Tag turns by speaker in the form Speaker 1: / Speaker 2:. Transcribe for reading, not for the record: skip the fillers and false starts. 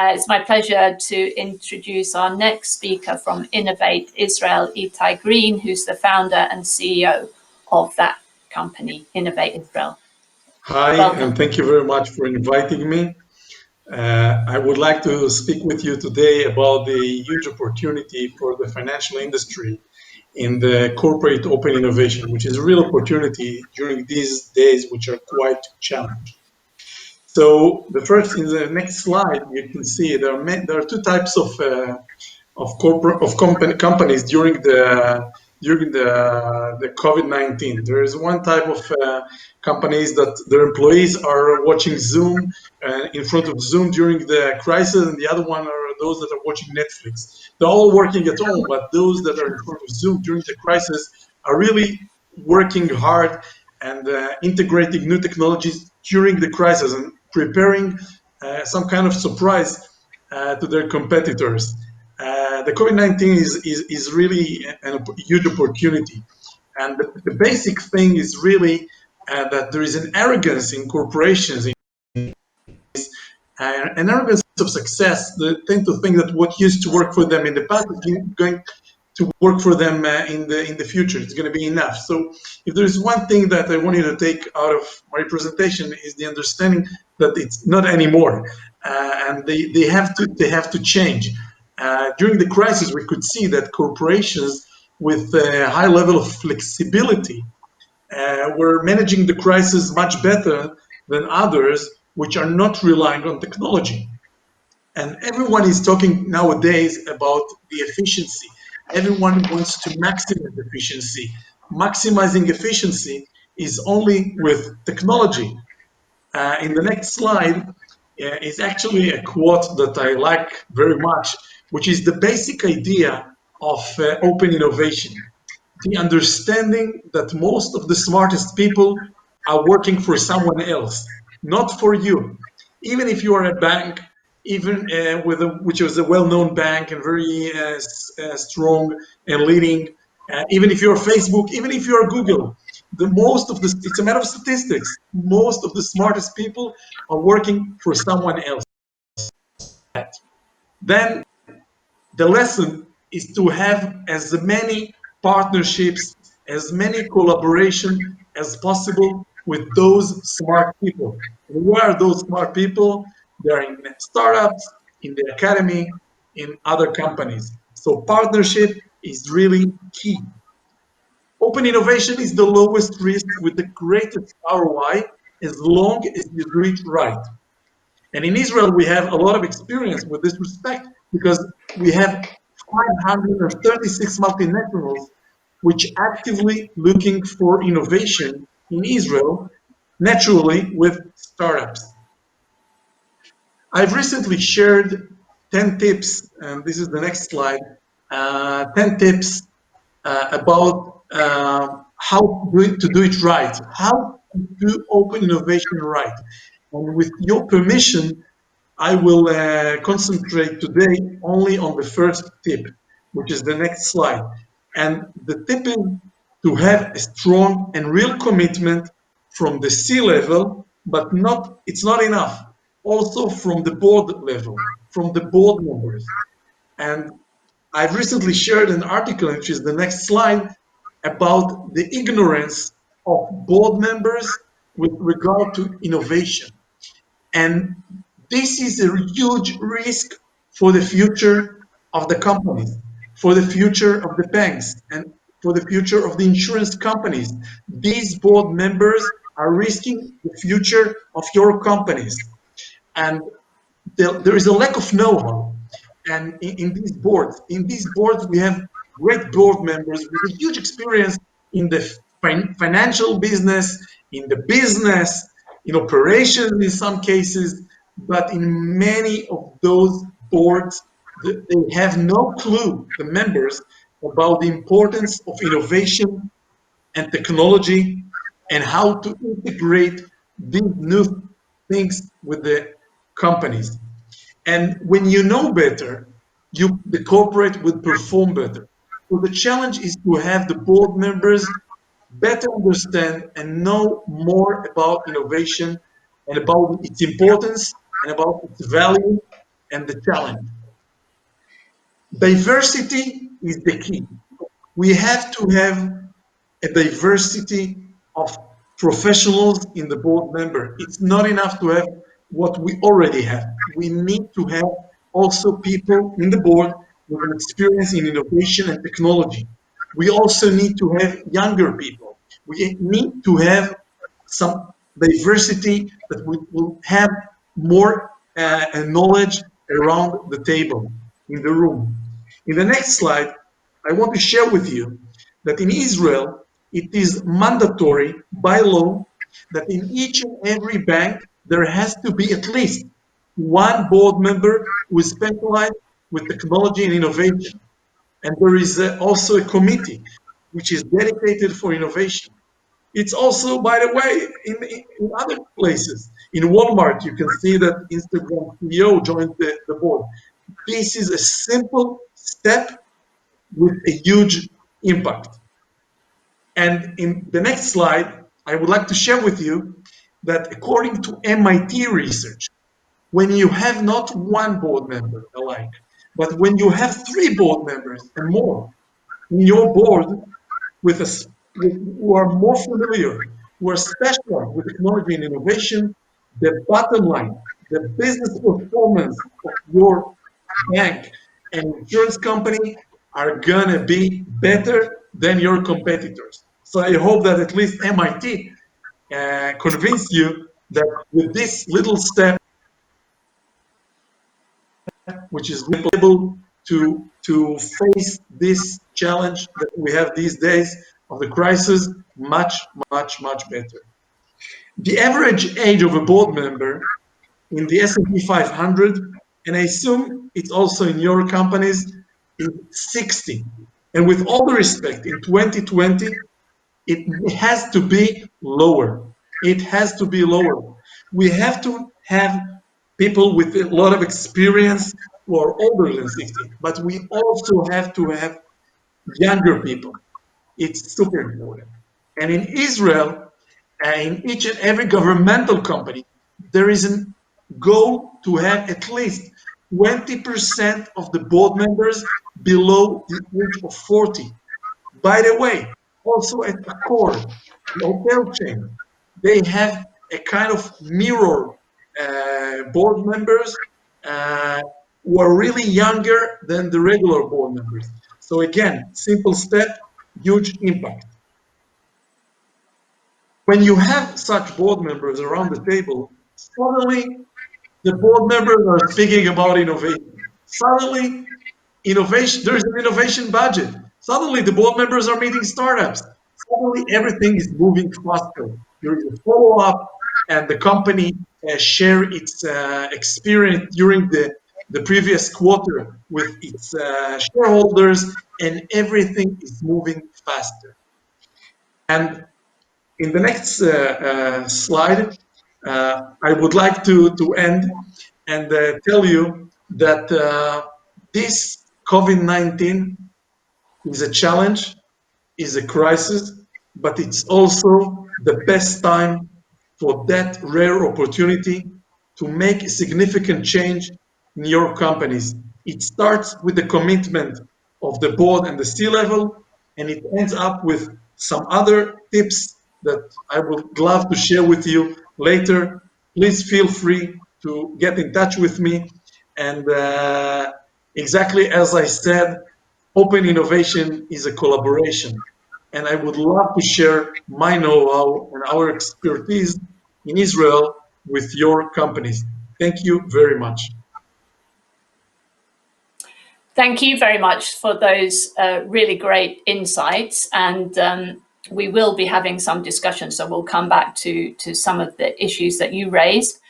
Speaker 1: It's my pleasure to introduce our next speaker from Innovate Israel, Itai Green, who's the founder and CEO of that company, Innovate Israel.
Speaker 2: Hi,
Speaker 1: Welcome.
Speaker 2: and thank you very much for inviting me. I would like to speak with you today about the huge opportunity for the financial industry in the corporate open innovation, which is a real opportunity during these days, which are quite challenging. So the first, in the next slide, you can see there are two types of companies during the COVID-19. There is one type of companies that their employees are watching Zoom in front of Zoom during the crisis, and the other one are those that are watching Netflix. They're all working at home, but those that are in front of Zoom during the crisis are really working hard and integrating new technologies during the crisis and preparing some kind of surprise to their competitors. The COVID-19 is really a huge opportunity. And the basic thing is really that there is an arrogance in corporations, an arrogance of success. They tend to think that what used to work for them in the past is going to work for them in the future. It's going to be enough. So if there's one thing that I want you to take out of my presentation is the understanding that it's not anymore, and they have to change. During the crisis, we could see that corporations with a high level of flexibility were managing the crisis much better than others which are not relying on technology. And everyone is talking nowadays about the efficiency. Everyone wants to maximize efficiency. Maximizing efficiency is only with technology. In the next slide is actually a quote that I like very much, which is the basic idea of open innovation. The understanding that most of the smartest people are working for someone else, not for you. Even if you are a bank, even which is a well-known bank and very strong and leading, even if you're Facebook, even if you're Google, it's a matter of statistics. Most of the smartest people are working for someone else. Then the lesson is to have as many partnerships, as many collaboration as possible with those smart people. And where are those smart people? They're in startups, in the academy, in other companies. So partnership is really key. Open innovation is the lowest risk with the greatest ROI as long as you do it right. And in Israel, we have a lot of experience with this respect because we have 536 multinationals which actively looking for innovation in Israel, naturally with startups. I've recently shared 10 tips, and this is the next slide, 10 tips about how to do it right, how to do open innovation right. And with your permission, I will concentrate today only on the first tip, which is the next slide. And the tip is to have a strong and real commitment from the C-level, but it's not enough. Also from the board level, from the board members. And I've recently shared an article, which is the next slide, about the ignorance of board members with regard to innovation. And this is a huge risk for the future of the companies, for the future of the banks, and for the future of the insurance companies. These board members are risking the future of your companies. And there is a lack of know-how. And in these boards, we have great board members with a huge experience in the financial business, in the business, in operations in some cases, but in many of those boards, they have no clue, the members, about the importance of innovation and technology and how to integrate these new things with the companies. And when you know better, the corporate will perform better. So the challenge is to have the board members better understand and know more about innovation and about its importance and about its value and the challenge. Diversity is the key. We have to have a diversity of professionals in the board member. It's not enough to have what we already have. We need to have also people in the board with an experience in innovation and technology. We also need to have younger people. We need to have some diversity that will have more knowledge around the table, in the room. In the next slide, I want to share with you that in Israel, it is mandatory by law that in each and every bank, there has to be at least one board member who is specialized with technology and innovation. And there is also a committee which is dedicated for innovation. It's also, by the way, in other places. In Walmart, you can see that Instagram CEO joined the board. This is a simple step with a huge impact. And in the next slide, I would like to share with you that according to MIT research, when you have not one board member alike, but when you have three board members and more in your board who are more familiar, who are specialized with technology and innovation, the bottom line, the business performance of your bank and insurance company are gonna be better than your competitors. So I hope that at least MIT convinced you that with this little step, which is able to face this challenge that we have these days of the crisis much, much better. The average age of a board member in the S&P 500, and I assume it's also in your companies, is 60. And with all the respect, in 2020, it has to be lower. It has to be lower. We have to have people with a lot of experience who are older than 60, but we also have to have younger people. It's super important. And in Israel, in each and every governmental company, there is a goal to have at least 20% of the board members below the age of 40. By the way, also at Accor, the hotel chain, they have a kind of mirror board members who are really younger than the regular board members. So again, simple step, huge impact. When you have such board members around the table, suddenly the board members are speaking about innovation. Suddenly, innovation, there's an innovation budget. Suddenly, the board members are meeting startups. Suddenly, everything is moving faster. There is a follow-up, and the company share its experience during the previous quarter with its shareholders, and everything is moving faster. And in the next slide, I would like to end and tell you that this COVID-19 is a challenge, is a crisis, but it's also the best time for that rare opportunity to make a significant change in your companies. It starts with the commitment of the board and the C-level, and it ends up with some other tips that I would love to share with you later. Please feel free to get in touch with me. And exactly as I said, open innovation is a collaboration. And I would love to share my know-how and our expertise in Israel with your companies. Thank you very much.
Speaker 1: Thank you very much for those really great insights. And we will be having some discussion, so we'll come back to some of the issues that you raised.